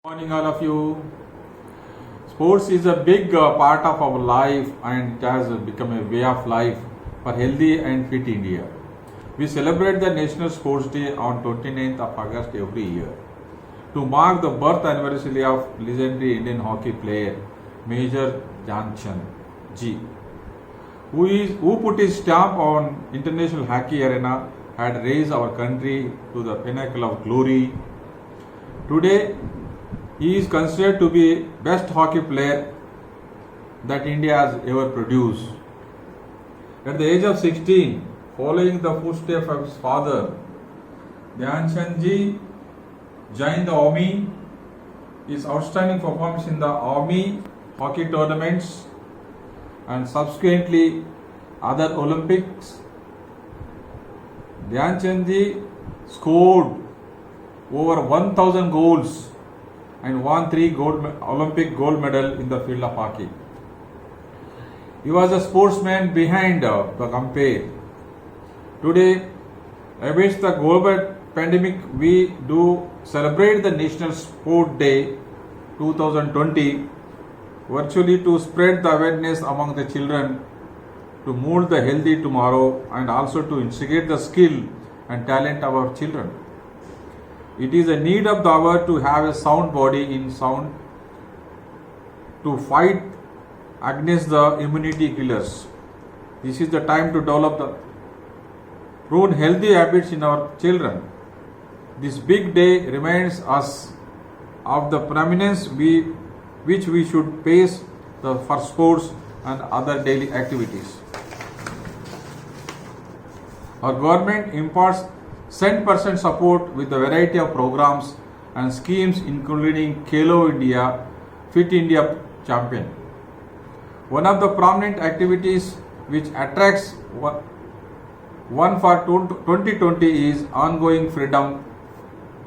Morning, all of you. Sports is a big part of our life and it has become a way of life for healthy and fit India. We celebrate the National Sports Day on 29th of August every year to mark the birth anniversary of legendary Indian hockey player Major Dhyanchand Ji, who put his stamp on international hockey arena, had raised our country to the pinnacle of glory. Today, he is considered to be best hockey player that India has ever produced. At the age of 16, following the footsteps of his father, Dhyanchand Ji joined the army. His outstanding performance in the army hockey tournaments and subsequently other Olympics. Dhyanchand Ji scored over 1,000 goals and won 3 Olympic gold medals in the field of hockey. He was a sportsman behind the compare. Today, amidst the global pandemic, we do celebrate the National Sport Day 2020 virtually to spread the awareness among the children, to mold the healthy tomorrow, and also to instigate the skill and talent of our children. It is a need of the hour to have a sound body in sound to fight against the immunity killers. This is the time to develop the prune healthy habits in our children. This big day reminds us of the prominence which we should place for sports and other daily activities. Our government imparts 100% support with a variety of programs and schemes including Khelo India, Fit India Champion. One of the prominent activities which attracts one for 2020 is ongoing Freedom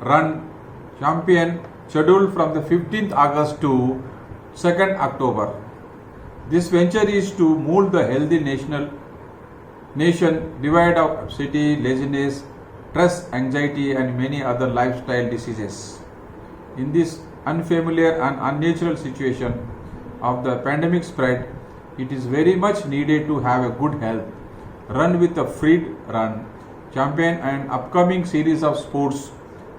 Run Champion scheduled from the 15th August to 2nd October. This venture is to mold the healthy nation divide of city, laziness, stress, anxiety and many other lifestyle diseases. In this unfamiliar and unnatural situation of the pandemic spread, it is very much needed to have a good health. Run with a Free Run Champion and upcoming series of sports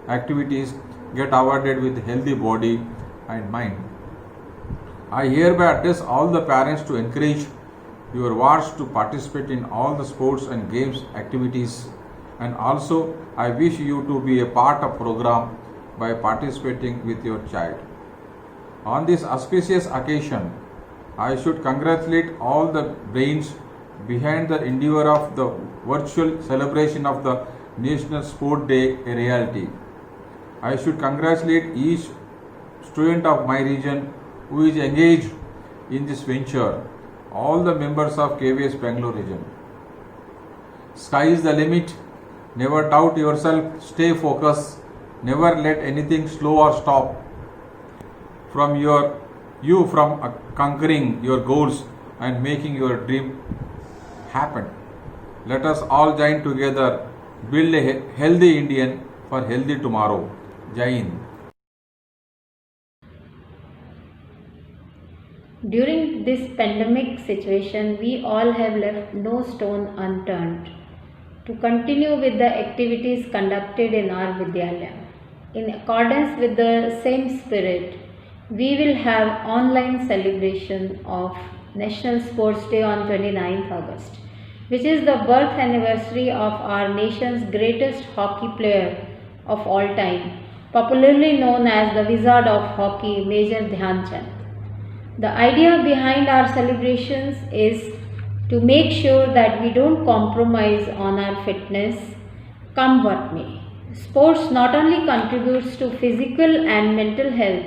activities get awarded with healthy body and mind. I hereby address all the parents to encourage your wards to participate in all the sports and games activities, and also I wish you to be a part of program by participating with your child. On this auspicious occasion, I should congratulate all the brains behind the endeavor of the virtual celebration of the National Sport Day a reality. I should congratulate each student of my region who is engaged in this venture, all the members of KVS Bangalore region. Sky is the limit. Never doubt yourself, stay focused, never let anything slow or stop from conquering your goals and making your dream happen. Let us all join together, build a healthy Indian for healthy tomorrow. Jai Hind. During this pandemic situation, we all have left no stone unturned to continue with the activities conducted in our Vidyalaya. In accordance with the same spirit, we will have online celebration of National Sports Day on 29th August, which is the birth anniversary of our nation's greatest hockey player of all time, popularly known as the Wizard of Hockey, Major Dhyanchand. The idea behind our celebrations is to make sure that we don't compromise on our fitness, come what may. Sports not only contributes to physical and mental health,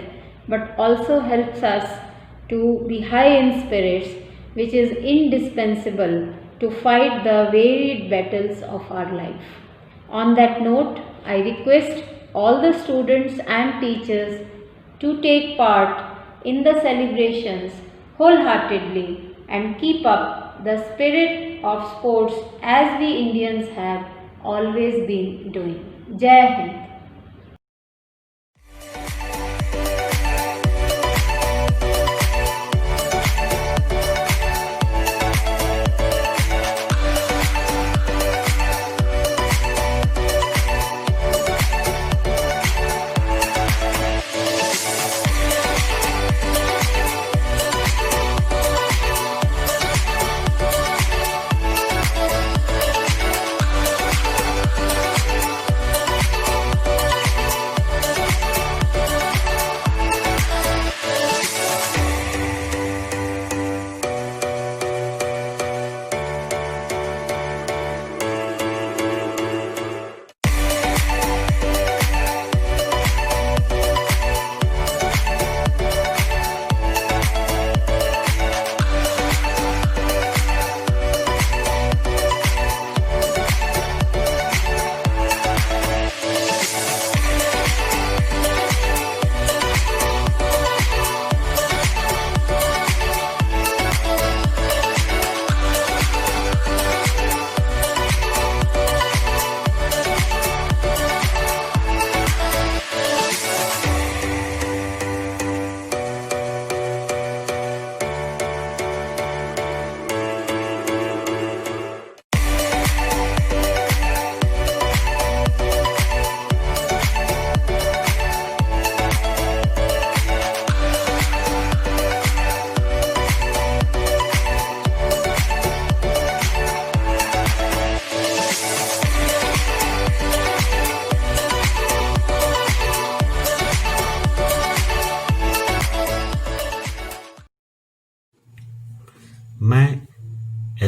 but also helps us to be high in spirits, which is indispensable to fight the varied battles of our life. On that note, I request all the students and teachers to take part in the celebrations wholeheartedly and keep up the spirit of sports as we Indians have always been doing. Jai Hind.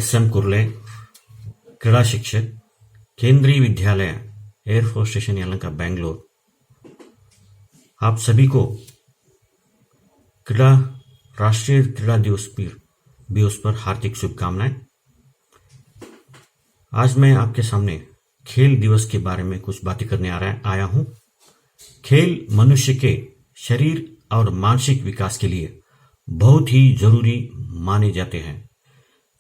SM कुर्ले, क्रीड़ा शिक्षक, केंद्रीय विद्यालय air force station Yelahanka Bangalore. आप सभी को राष्ट्रीय क्रीड़ा दिवस पर हार्दिक शुभकामनाएं। आज मैं आपके सामने खेल दिवस के बारे में कुछ बातें करने आया हूं। खेल मनुष्य के शरीर और मानसिक विकास के लिए बहुत ही जरूरी माने जाते हैं।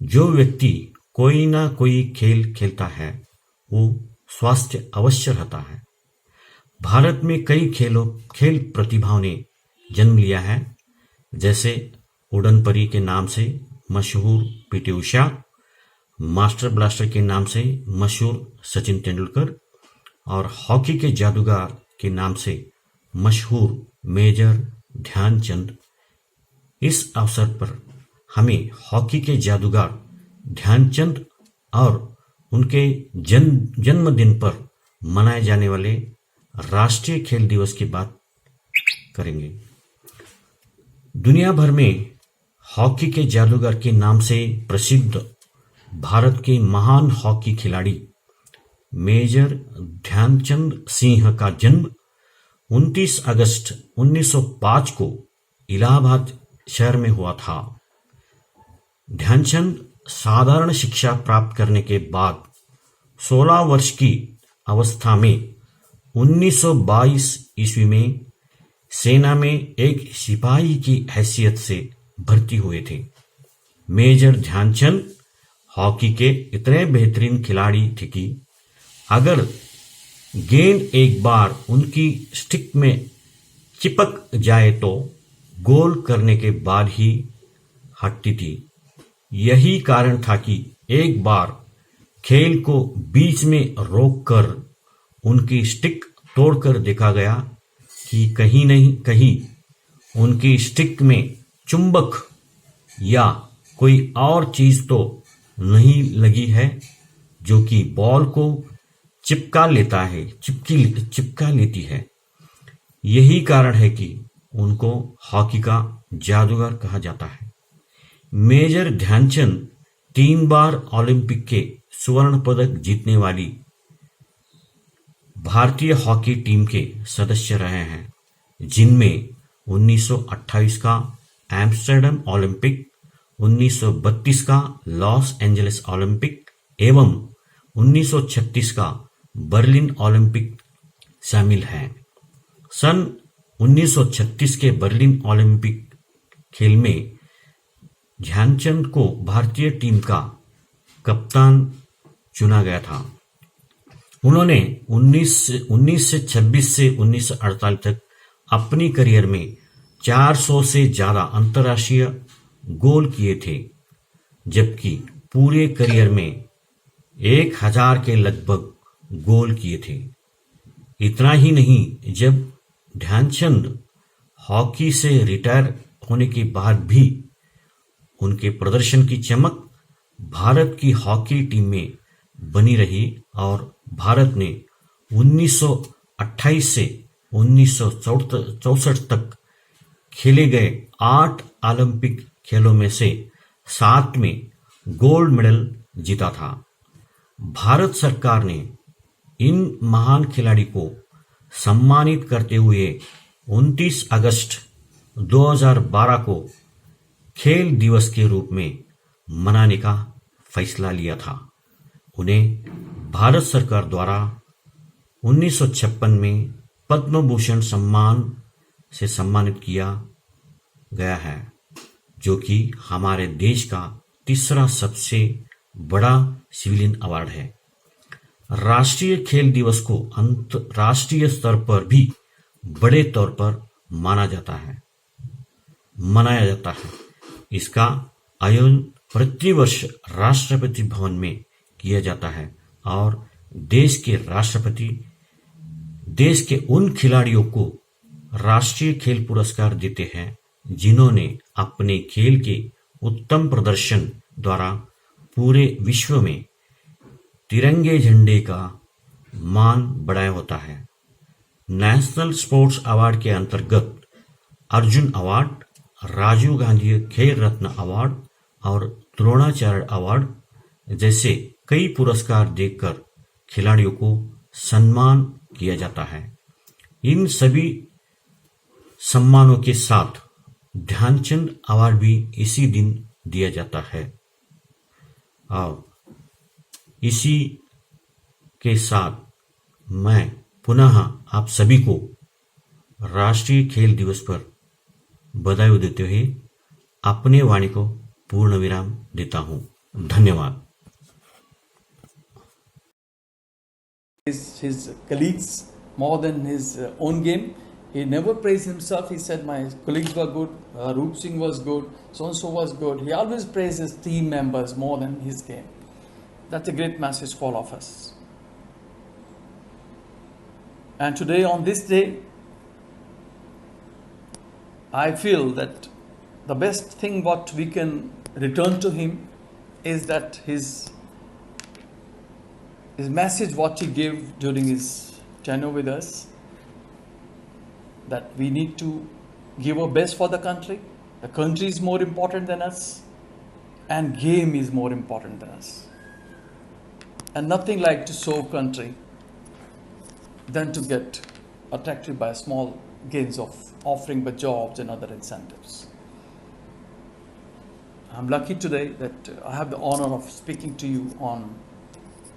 जो व्यक्ति कोई ना कोई खेल खेलता है वो स्वस्थ अवश्य रहता है। भारत में कई खेल प्रतिभाओं ने जन्म लिया है, जैसे उड़न परी के नाम से मशहूर पीटी उषा, मास्टर ब्लास्टर के नाम से मशहूर सचिन तेंदुलकर और हॉकी के जादूगर के नाम से मशहूर मेजर ध्यानचंद। इस अवसर पर हमें हॉकी के जादूगर ध्यानचंद और उनके जन्मदिन पर मनाए जाने वाले राष्ट्रीय खेल दिवस की बात करेंगे। दुनिया भर में हॉकी के जादूगर के नाम से प्रसिद्ध भारत के महान हॉकी खिलाड़ी मेजर ध्यानचंद सिंह का जन्म 29 अगस्त 1905 को इलाहाबाद शहर में हुआ था। ध्यानचंद साधारण शिक्षा प्राप्त करने के बाद 16 वर्ष की अवस्था में 1922 ईस्वी में सेना में एक सिपाही की हैसियत से भर्ती हुए थे। मेजर ध्यानचंद हॉकी के इतने बेहतरीन खिलाड़ी थे कि अगर गेंद एक बार उनकी स्टिक में चिपक जाए तो गोल करने के बाद ही हटती थी। यही कारण था कि एक बार खेल को बीच में रोककर उनकी स्टिक तोड़कर देखा गया कि कहीं नहीं कहीं उनकी स्टिक में चुंबक या कोई और चीज तो नहीं लगी है जो कि बॉल को चिपका लेती है। यही कारण है कि उनको हॉकी का जादूगर कहा जाता है। मेजर ध्यानचंद 3 बार ओलंपिक के स्वर्ण पदक जीतने वाली भारतीय हॉकी टीम के सदस्य रहे हैं, जिनमें 1928 का एम्स्टर्डम ओलंपिक, 1932 का लॉस एंजलिस ओलंपिक एवं 1936 का बर्लिन ओलंपिक शामिल हैं। सन 1936 के बर्लिन ओलंपिक खेल में ध्यानचंद को भारतीय टीम का कप्तान चुना गया था। उन्होंने 1926 से 1948 तक अपनी करियर में 400 से ज्यादा अंतर्राष्ट्रीय गोल किए थे, जबकि पूरे करियर में 1000 के लगभग गोल किए थे। इतना ही नहीं, जब ध्यानचंद हॉकी से रिटायर होने के बाद भी उनके प्रदर्शन की चमक भारत की हॉकी टीम में बनी रही और भारत ने 1928 से 1964 तक खेले गए 8 ओलंपिक खेलों में से 7 में गोल्ड मेडल जीता था। भारत सरकार ने इन महान खिलाड़ी को सम्मानित करते हुए 29 अगस्त 2012 को खेल दिवस के रूप में मनाने का फैसला लिया था। उन्हें भारत सरकार द्वारा 1956 में पद्म भूषण सम्मान से सम्मानित किया गया है, जो कि हमारे देश का तीसरा सबसे बड़ा सिविलियन अवार्ड है। राष्ट्रीय खेल दिवस को अंतर्राष्ट्रीय स्तर पर भी बड़े तौर पर मनाया जाता है। इसका आयोजन प्रतिवर्ष राष्ट्रपति भवन में किया जाता है और देश के राष्ट्रपति देश के उन खिलाड़ियों को राष्ट्रीय खेल पुरस्कार देते हैं जिन्होंने अपने खेल के उत्तम प्रदर्शन द्वारा पूरे विश्व में तिरंगे झंडे का मान बढ़ाया होता है। नेशनल स्पोर्ट्स अवार्ड के अंतर्गत अर्जुन अवार्ड, राजीव गांधी खेल रत्न अवार्ड और द्रोणाचार्य अवार्ड जैसे कई पुरस्कार देकर खिलाड़ियों को सम्मान किया जाता है। इन सभी सम्मानों के साथ ध्यानचंद अवार्ड भी इसी दिन दिया जाता है। और इसी के साथ मैं पुनः आप सभी को राष्ट्रीय खेल दिवस पर बधाई देते हुए अपने वाणी को पूर्ण विराम देता हूं। धन्यवाद। His colleagues more than his own game. He never praised himself. He said, my colleagues were good, Roop Singh was good, so-and-so was good. He always praised his team members more than his game. That's a great message for all of us. And today, on this day, I feel that the best thing what we can return to him is that his message what he gave during his tenure with us, that we need to give our best for the country is more important than us, and game is more important than us. And nothing like to serve country than to get attracted by small gains of offering by jobs and other incentives. I'm lucky today that I have the honor of speaking to you on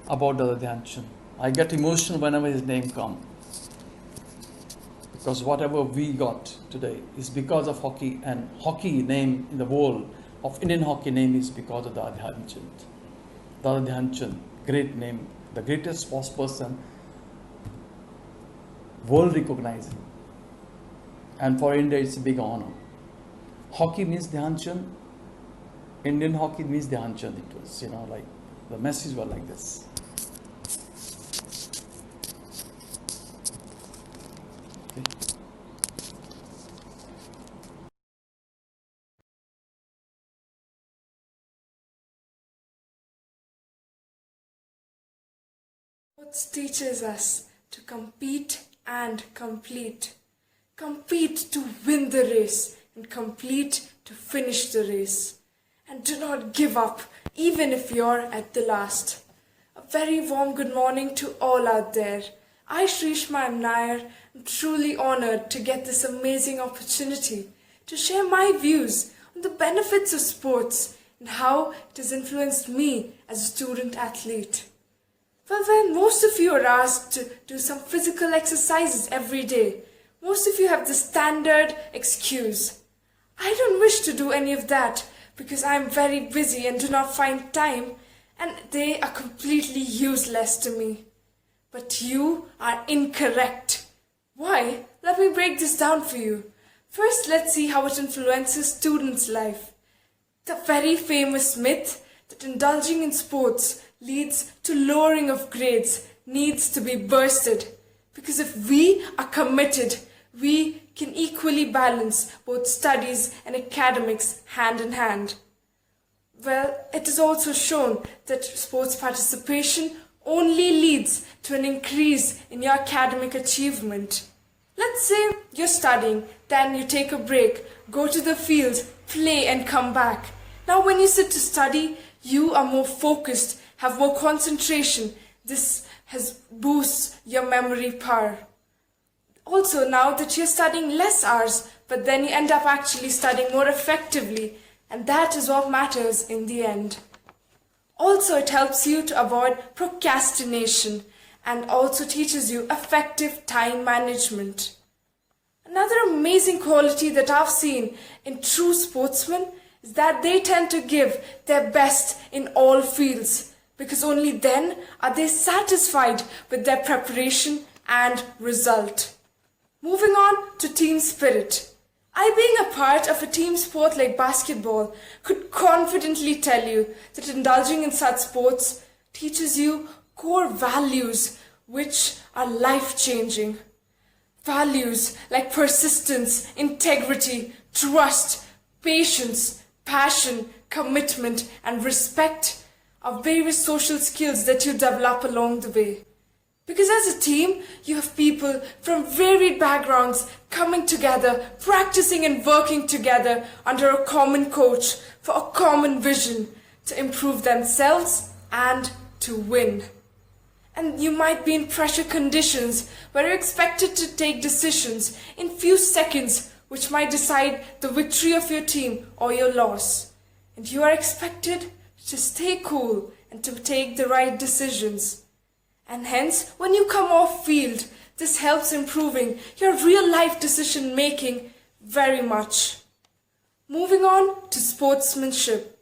about Dada Dhyan Chand. I get emotional whenever his name comes, because whatever we got today is because of hockey, and hockey name in the world of Indian hockey name is because of Dada Dhyan Chand. Dada Dhyan Chand, great name, the greatest sports person, world recognizing, and for India it's a big honor. Hockey means Dhyan Chand, Indian hockey means Dhyan Chand. It was, like the messages were like this. Sports teaches us to compete and complete. Compete to win the race and complete to finish the race. And do not give up even if you're at the last. A very warm good morning to all out there. I, Shrishma M. Nair, am truly honored to get this amazing opportunity to share my views on the benefits of sports and how it has influenced me as a student athlete. Well, when most of you are asked to do some physical exercises every day, most of you have the standard excuse, I don't wish to do any of that because I am very busy and do not find time, and they are completely useless to me. But you are incorrect. Why? Let me break this down for you. First, let's see how it influences students' life. The very famous myth that indulging in sports leads to lowering of grades needs to be bursted, because if we are committed, we can equally balance both studies and academics hand in hand. Well, it is also shown that sports participation only leads to an increase in your academic achievement. Let's say you're studying, then you take a break, go to the field, play and come back. Now when you sit to study, you are more focused, have more concentration. This boosts your memory power. Also, now that you're studying less hours, but then you end up actually studying more effectively, and that is what matters in the end. Also, it helps you to avoid procrastination and also teaches you effective time management. Another amazing quality that I've seen in true sportsmen is that they tend to give their best in all fields, because only then are they satisfied with their preparation and result. Moving on to team spirit. I, being a part of a team sport like basketball, could confidently tell you that indulging in such sports teaches you core values which are life-changing. Values like persistence, integrity, trust, patience, passion, commitment, and respect are various social skills that you develop along the way. Because as a team, you have people from varied backgrounds coming together, practicing and working together under a common coach for a common vision to improve themselves and to win. And you might be in pressure conditions where you're expected to take decisions in few seconds which might decide the victory of your team or your loss. And you are expected to stay cool and to take the right decisions. And hence, when you come off field, this helps improving your real life decision making very much. Moving on to sportsmanship.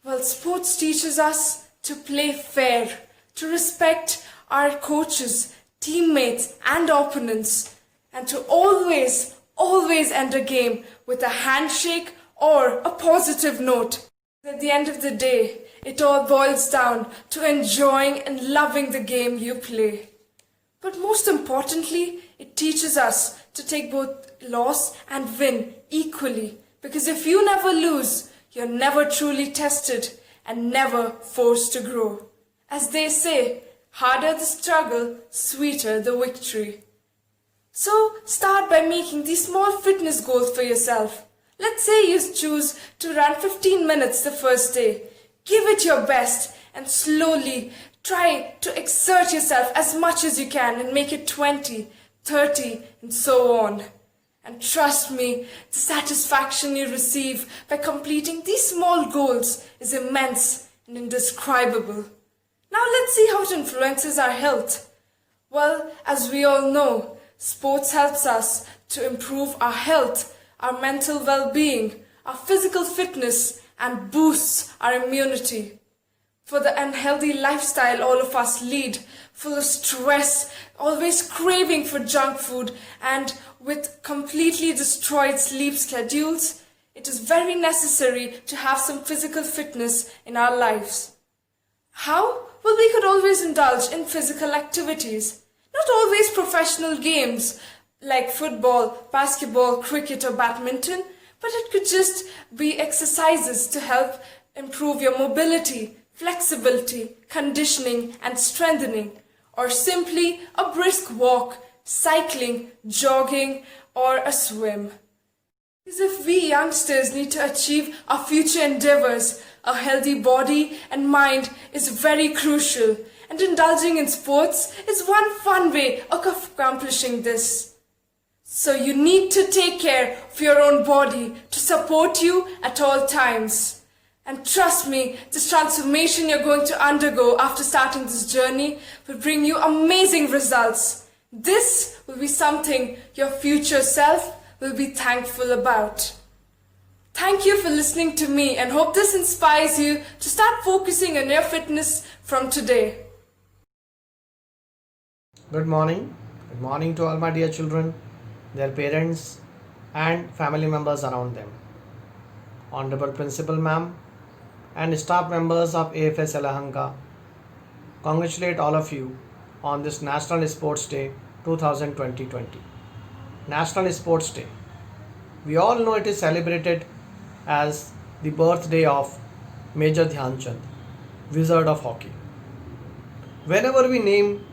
Well, sports teaches us to play fair, to respect our coaches, teammates and opponents, and to always end a game with a handshake or a positive note. At the end of the day, it all boils down to enjoying and loving the game you play. But most importantly, it teaches us to take both loss and win equally. Because if you never lose, you're never truly tested and never forced to grow. As they say, harder the struggle, sweeter the victory. So start by making these small fitness goals for yourself. Let's say you choose to run 15 minutes the first day. Give it your best and slowly try to exert yourself as much as you can and make it 20, 30 and so on. And trust me, the satisfaction you receive by completing these small goals is immense and indescribable. Now let's see how it influences our health. Well, as we all know, sports helps us to improve our health, our mental well-being, our physical fitness, and boosts our immunity. For the unhealthy lifestyle all of us lead, full of stress, always craving for junk food, and with completely destroyed sleep schedules, it is very necessary to have some physical fitness in our lives. How? Well, we could always indulge in physical activities. Not always professional games like football, basketball, cricket or badminton, but it could just be exercises to help improve your mobility, flexibility, conditioning and strengthening, or simply a brisk walk, cycling, jogging or a swim. Because if we youngsters need to achieve our future endeavors, a healthy body and mind is very crucial, and indulging in sports is one fun way of accomplishing this. So you need to take care of your own body to support you at all times. And trust me, this transformation you're going to undergo after starting this journey will bring you amazing results. This will be something your future self will be thankful about. Thank you for listening to me and hope this inspires you to start focusing on your fitness from today. Good morning. Good morning to all my dear children, their parents and family members around them. Honorable Principal Ma'am and staff members of AFS Yelahanka, congratulate all of you on this National Sports Day 2020. National Sports Day. We all know it is celebrated as the birthday of Major Dhyan Chand, Wizard of Hockey. Whenever we name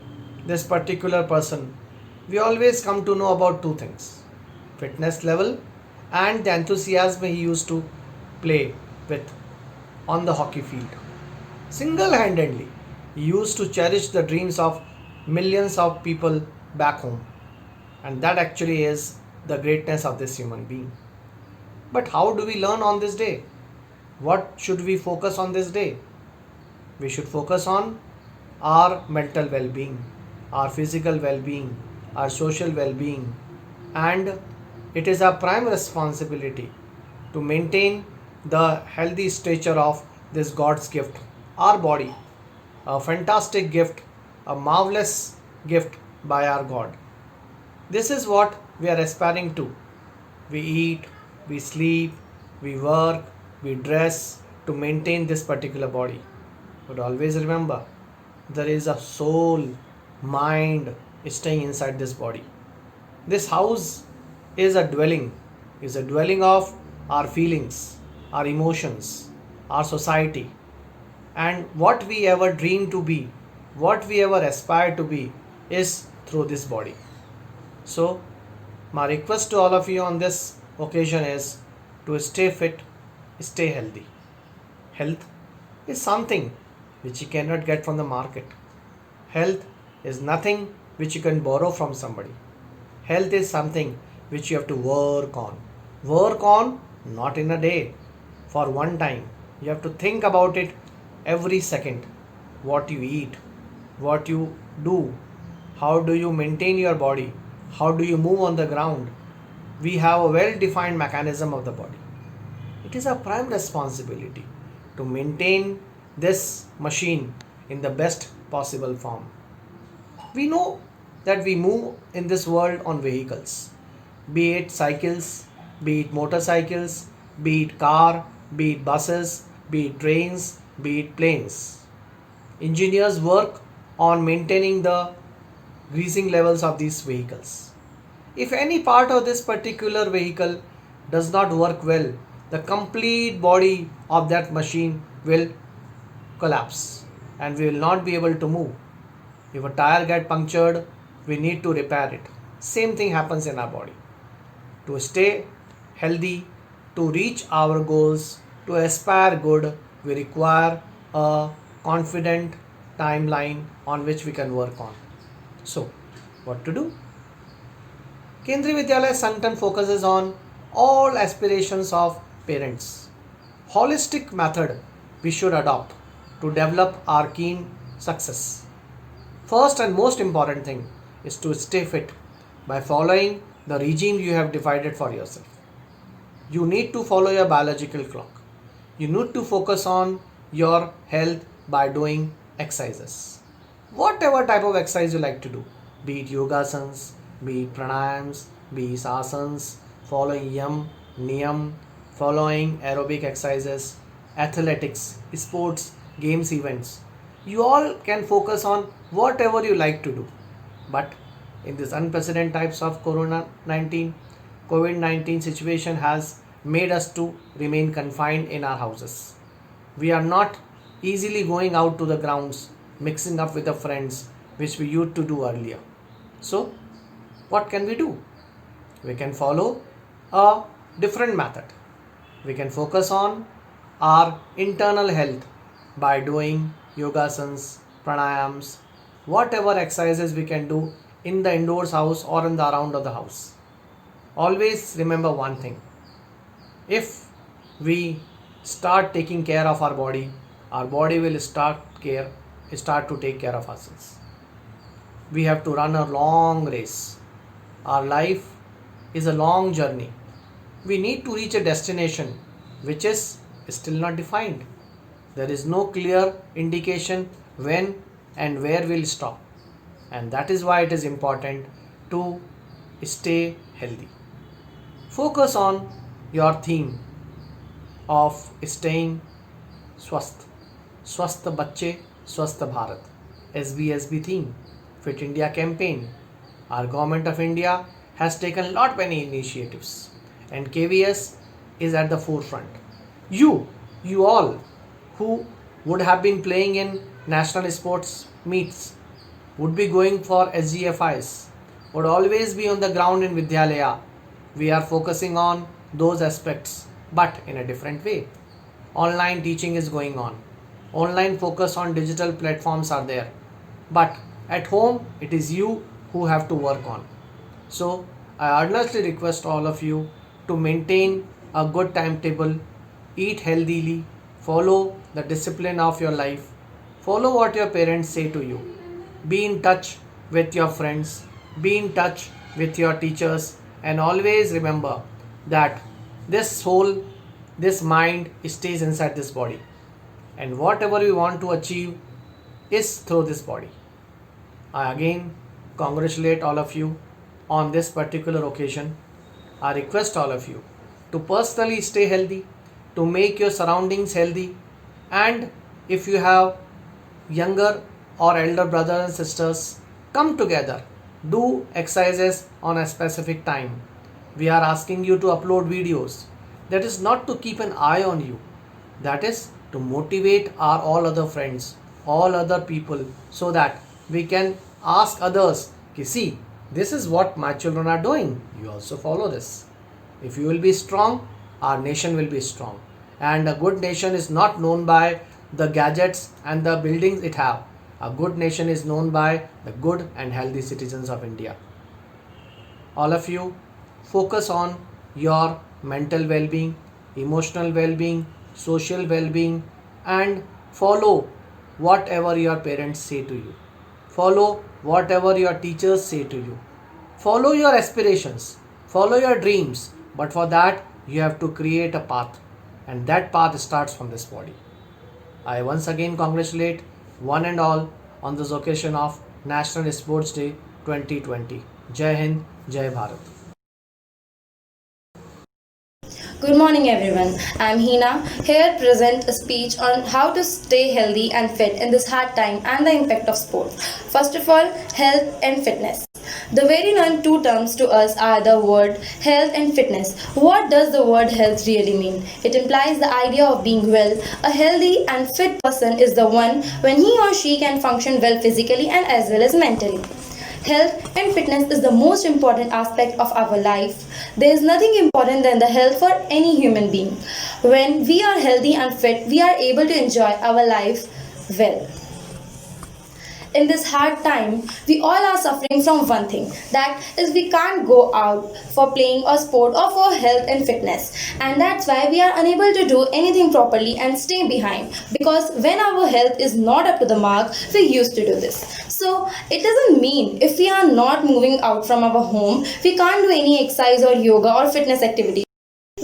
this particular person, we always come to know about two things: fitness level and the enthusiasm he used to play with on the hockey field. Single-handedly, he used to cherish the dreams of millions of people back home. And that actually is the greatness of this human being. But how do we learn on this day? What should we focus on this day? We should focus on our mental well-being, our physical well-being, our social well-being, and it is our prime responsibility to maintain the healthy stature of this God's gift, our body, a fantastic gift, a marvelous gift by our God. This is what we are aspiring to. We eat, we sleep, we work, we dress to maintain this particular body. But always remember, there is a soul, mind staying inside this body. This house is a dwelling of our feelings, our emotions, our society, and what we ever dream to be, what we ever aspire to be is through this body. So, my request to all of you on this occasion is to stay fit, stay healthy. Health is something which you cannot get from the market. Health is nothing which you can borrow from somebody. Health is something which you have to work on. Work on not in a day, for one time. You have to think about it every second. What you eat, what you do, how do you maintain your body, how do you move on the ground. We have a well defined mechanism of the body. It is our prime responsibility to maintain this machine in the best possible form. We know that we move in this world on vehicles, be it cycles, be it motorcycles, be it car, be it buses, be it trains, be it planes. Engineers work on maintaining the greasing levels of these vehicles. If any part of this particular vehicle does not work well, the complete body of that machine will collapse and we will not be able to move. If a tire gets punctured, we need to repair it. Same thing happens in our body. To stay healthy, to reach our goals, to aspire good, we require a confident timeline on which we can work on. So, what to do? Kendriya Vidyalaya Sanctum focuses on all aspirations of parents. Holistic method we should adopt to develop our keen success. First and most important thing is to stay fit by following the regime you have divided for yourself. You need to follow your biological clock. You need to focus on your health by doing exercises. Whatever type of exercise you like to do, be it yogasans, be it pranayams, be it asanas, following yam, niyam, following aerobic exercises, athletics, sports, games, events. You all can focus on whatever you like to do. But in this unprecedented types of COVID-19 situation has made us to remain confined in our houses. We are not easily going out to the grounds, mixing up with the friends, which we used to do earlier. So, what can we do? We can follow a different method. We can focus on our internal health by doing yogasans, pranayams, whatever exercises we can do in the indoors house or in the around of the house. Always remember one thing. If we start taking care of our body will start to take care of ourselves. We have to run a long race. Our life is a long journey. We need to reach a destination which is still not defined. There is no clear indication when and where we'll stop. And that is why it is important to stay healthy. Focus on your theme of staying swasth. Swasth Bacche, Swasth Bharat. SBSB theme, Fit India campaign. Our government of India has taken lot many initiatives and KVS is at the forefront. You all who would have been playing in national sports meets, would be going for SGFIs, would always be on the ground in Vidyalaya. We are focusing on those aspects, but in a different way. Online teaching is going on. Online focus on digital platforms are there. But at home, it is you who have to work on. So, I earnestly request all of you to maintain a good timetable, eat healthily, follow the discipline of your life, follow what your parents say to you, be in touch with your friends, be in touch with your teachers, and always remember that this mind stays inside this body, and whatever we want to achieve is through this body. I again congratulate all of you on this particular occasion. I request all of you to personally stay healthy, to make your surroundings healthy, and if you have younger or elder brothers and sisters, come together, do exercises on a specific time. We are asking you to upload videos. That is not to keep an eye on you, that is to motivate our all other friends, all other people, so that we can ask others, see, this is what my children are doing, you also follow this. If you will be strong, our nation will be strong. And a good nation is not known by the gadgets and the buildings it have, a good nation is known by the good and healthy citizens of India. All of you focus on your mental well-being, emotional well-being, social well-being, and follow whatever your parents say to you. Follow whatever your teachers say to you. Follow your aspirations, follow your dreams, but for that you have to create a path, and that path starts from this body. I once again congratulate one and all on this occasion of National Sports Day 2020. Jai Hind, Jai Bharat. Good morning everyone. I am Hina, here present a speech on how to stay healthy and fit in this hard time and the impact of sport. First of all, health and fitness. The very known two terms to us are the word health and fitness. What does the word health really mean? It implies the idea of being well. A healthy and fit person is the one when he or she can function well physically and as well as mentally. Health and fitness is the most important aspect of our life. There is nothing important than the health for any human being. When we are healthy and fit, we are able to enjoy our life well. In this hard time, we all are suffering from one thing, that is we can't go out for playing or sport or for health and fitness, and that's why we are unable to do anything properly and stay behind, because when our health is not up to the mark, we used to do this. So it doesn't mean if we are not moving out from our home, we can't do any exercise or yoga or fitness activity.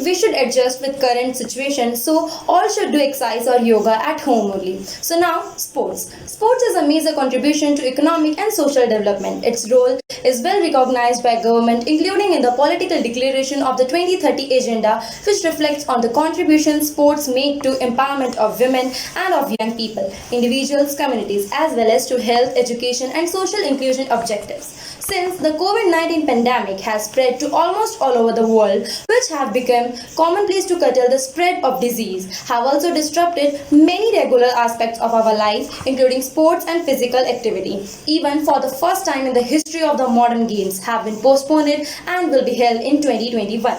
We should adjust with current situation, so all should do exercise or yoga at home only. So now, sports. Sports is a major contribution to economic and social development. Its role is well recognized by government, including in the political declaration of the 2030 agenda, which reflects on the contribution sports make to empowerment of women and of young people, individuals, communities, as well as to health, education and social inclusion objectives. Since the COVID-19 pandemic has spread to almost all over the world, which have become commonplace to curtail the spread of disease, have also disrupted many regular aspects of our life, including sports and physical activity. Even for the first time in the history of the modern games have been postponed and will be held in 2021.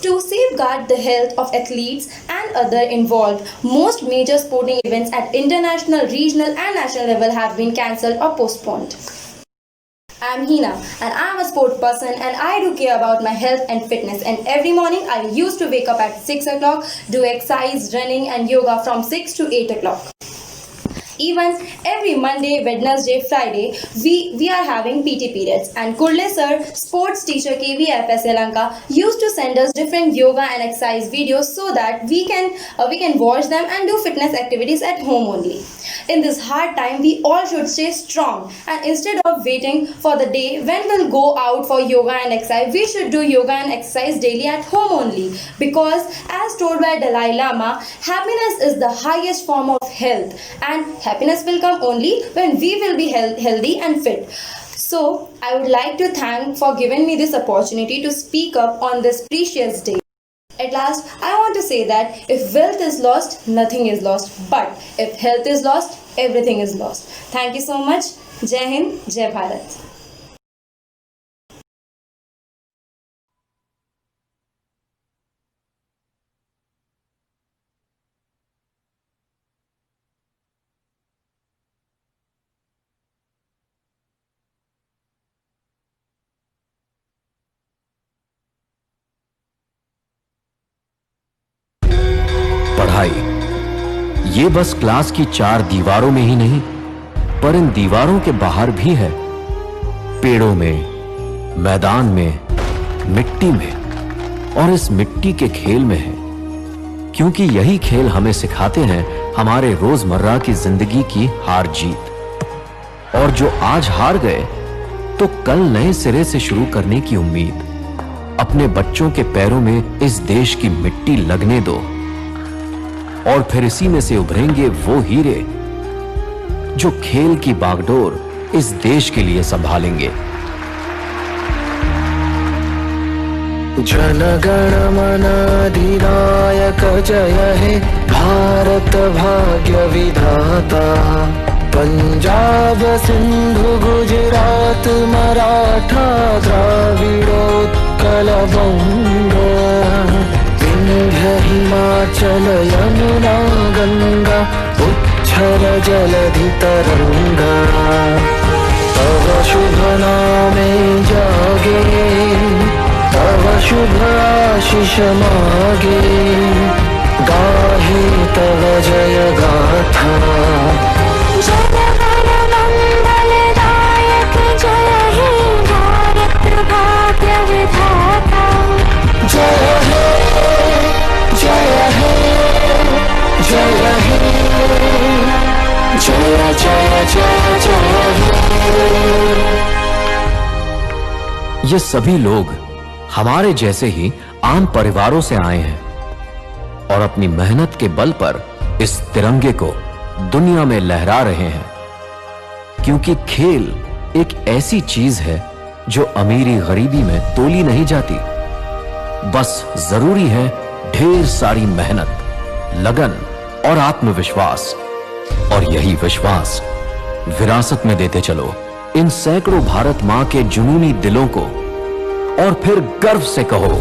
To safeguard the health of athletes and other involved, most major sporting events at international, regional and national level have been cancelled or postponed. I am Hina and I am a sport person and I do care about my health and fitness, and every morning I used to wake up at 6 o'clock, do exercise, running and yoga from 6 to 8 o'clock. Even every Monday, Wednesday, Friday, we are having PT periods, and Kurle sir, sports teacher KVFS Lanka, used to send us different yoga and exercise videos so that we can watch them and do fitness activities at home only. In this hard time, we all should stay strong, and instead of waiting for the day when we'll go out for yoga and exercise, we should do yoga and exercise daily at home only, because as told by Dalai Lama, happiness is the highest form of health, and happiness will come only when we will be healthy and fit. So, I would like to thank for giving me this opportunity to speak up on this precious day. At last, I want to say that if wealth is lost, nothing is lost. But if health is lost, everything is lost. Thank you so much. Jai Hind, Jai Bharat. पढ़ाई ये बस class की चार दीवारों में ही नहीं, पर इन दीवारों के बाहर भी है। पेड़ों में, मैदान में, मिट्टी में और इस मिट्टी के खेल में है, क्योंकि यही खेल हमें सिखाते हैं हमारे रोजमर्रा की जिंदगी की हार जीत। और जो आज हार गए तो कल नए सिरे से शुरू करने की उम्मीद। अपने बच्चों के पैरों में इस देश की मिट्टी लगने दो, और फिर इसी में से उभरेंगे वो हीरे जो खेल की बागडोर इस देश के लिए संभालेंगे। जनगण मन अधिनायक जय हे भारत भाग्य विधाता। पंजाब सिंधु गुजरात मराठा द्राविडोत्कल बंग। विंध्य हिमाचल यमुना गंगा जलधर जलधि तरंगा तव शुभ नामे जागे तव शुभ आशीष मागे गाहे तव जय गाथा जय हे जय हे जय हे जय जय जय जय ये सभी लोग हमारे जैसे ही आम परिवारों से आए हैं और अपनी मेहनत के बल पर इस तिरंगे को दुनिया में लहरा रहे हैं, क्योंकि खेल एक ऐसी चीज है जो अमीरी गरीबी में तोली नहीं जाती। बस जरूरी है ढेर सारी मेहनत, लगन और आत्मविश्वास, और यही विश्वास विरासत में देते चलो इन सैकड़ों भारत मां के जुनूनी दिलों को, और फिर गर्व से कहो